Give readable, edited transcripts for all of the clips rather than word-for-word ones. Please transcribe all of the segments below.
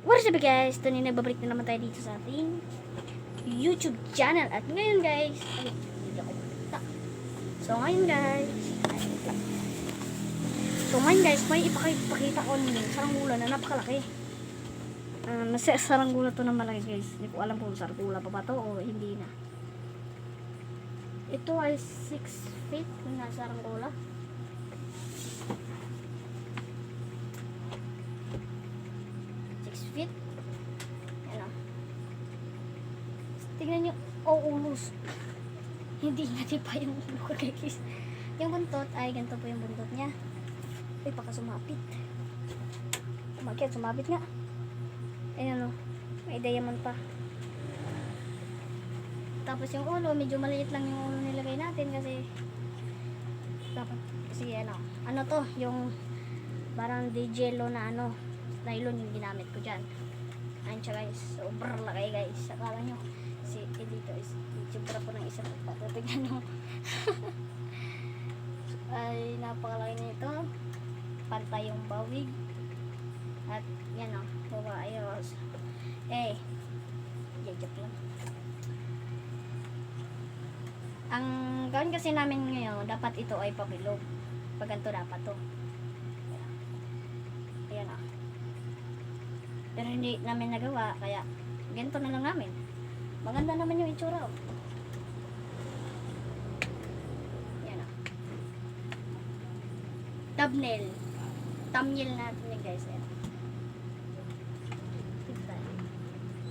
What's up guys? Ito na nagbabalik na naman tayo dito sa ating YouTube channel. At ngayon guys, hindi ako magkita. So ngayon guys, may ipakita ko ng saranggola na napakalaki. Nasa saranggola to na malaki guys. Hindi ko alam kung saranggola pa ba to o hindi na. Ito ay 6 feet na saranggola. Feet. Yan o. Tingnan nyo. Ulos. Hindi nga pa yung ulo ko guys. Yung buntot ay ganito po yung buntot niya. Uy, baka sumapit. Sumapit nga. Ayan o. May diamond pa. Tapos yung ulo, medyo maliit lang yung ulo nilagay natin kasi dapat, kasi ano to, yung parang di-jello na nylon yung ginamit ko dyan. Ayun siya guys. Sobrang laki guys. Akala nyo si dito is sobra po ng isang papatignan nyo. Ay napakalaki nito. Pantay yung bawig. At yan o. Baba ayos. Joke lang. Ang gawin kasi namin ngayon, dapat ito ay pabilog. Pag ganito dapat to. Ayan o. Pero hindi namin nagawa, kaya ganito na lang namin. Maganda naman yung itsura. Yan o. Thumbnail natin yun guys.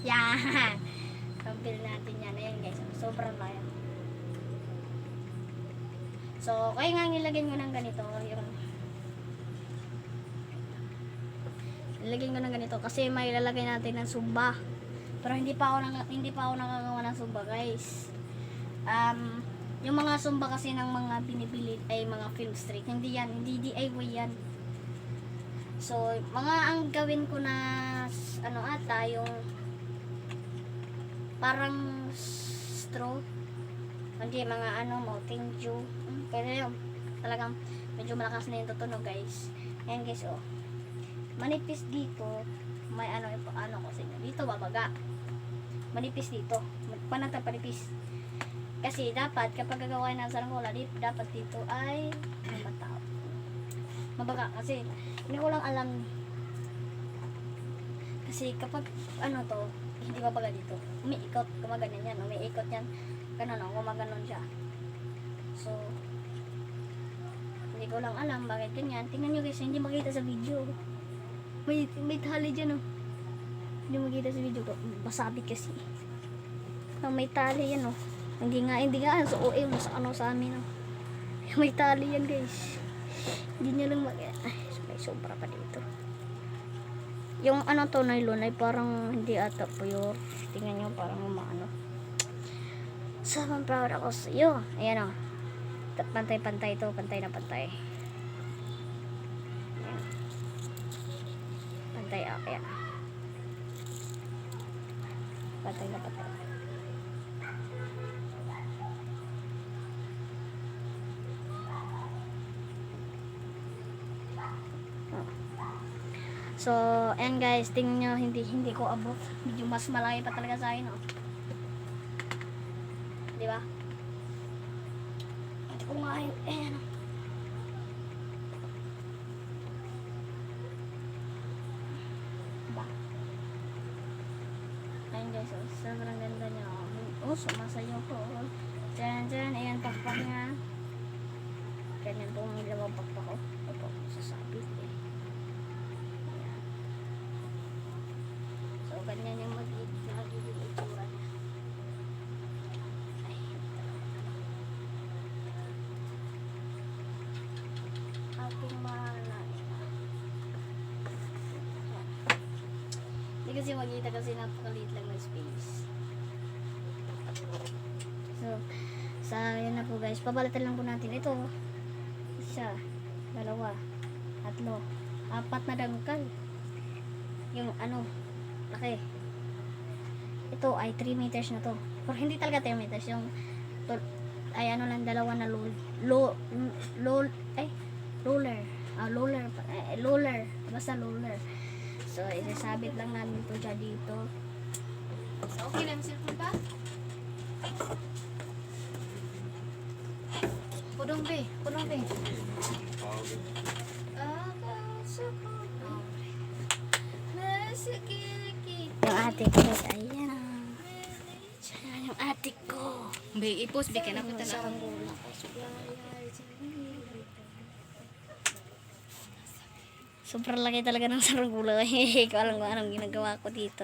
Yan. Thumbnail natin yan. Ayan guys. Sobrang laya. So, kaya nga nilagay mo ng ganito. Ilagay ko ng ganito kasi may lalagay natin ng sumba. Pero hindi pa ako nakagawa ng sumba, guys. Yung mga sumba kasi ng mga binibili ay mga film street. Hindi DIY yan. So, ang gawin ko na ata yung parang straw. Hindi mga Mountain Dew. Kaya yung talagang medyo malakas na yung tutunog, guys. Ayan, guys, oh. Manipis dito, may ko sa inyo. Dito babaga. Manipis dito. Panatang panipis. Kasi dapat kapag gagawin ng saranggola, dapat dito ay mabaga. Kasi hindi ko lang alam. Kasi kapag hindi mabaga dito. Umiikot, gumaganyan yan. Umiikot yan. Ganun gumaganon siya. So, hindi ko lang alam bakit ganyan. Tingnan nyo guys, hindi makita sa video. May tali dyan hindi makita sa video ko. Masabit kasi. May tali yan Hindi nga so OM sa amin May tali yan guys. Hindi nyo lang may sobra pa dito. Yung nylon ay parang hindi ata pure. Tingnan nyo parang So I'm proud ako sa iyo. Ayan pantay-pantay ito. Pantay na pantay. Pantay ayan. Pantay na pantay. So, ayan guys, tingnan nyo, hindi ko abot. Medyo mas malaki pa talaga sa akin, Di ba? Hindi ko nga ayan, Ayan guys, sobrang ganda niya. Sumasayo ko. Diyan, ayan, pakpak nga. Ganyan po ang ilawang pakpak ko. Ito, sasabit Ayan. So, ganyan yung magiging itsura niya. Ating mahal Hindi kasi magkita kasi napakaliit lang ng space. So, yan na po guys. Pabalatan lang po natin. Ito, isa, dalawa, tatlo, 4 na dangkal. Yung laki. Ito ay 3 meters na to. Pero hindi talaga 3 meters. Yung, ay lang, dalawa na roller. Basta roller. So, So, isasabit lang namin po siya dito. Okay lang, cellphone ba? Pudong be. Yung ate ko, ayan. Ayan yung ate ko. Be, i-post be, kaya napunta na. Saranggola. Sobrang laki talaga ng saranggola. Hindi ko alam kung anong ginagawa ko dito.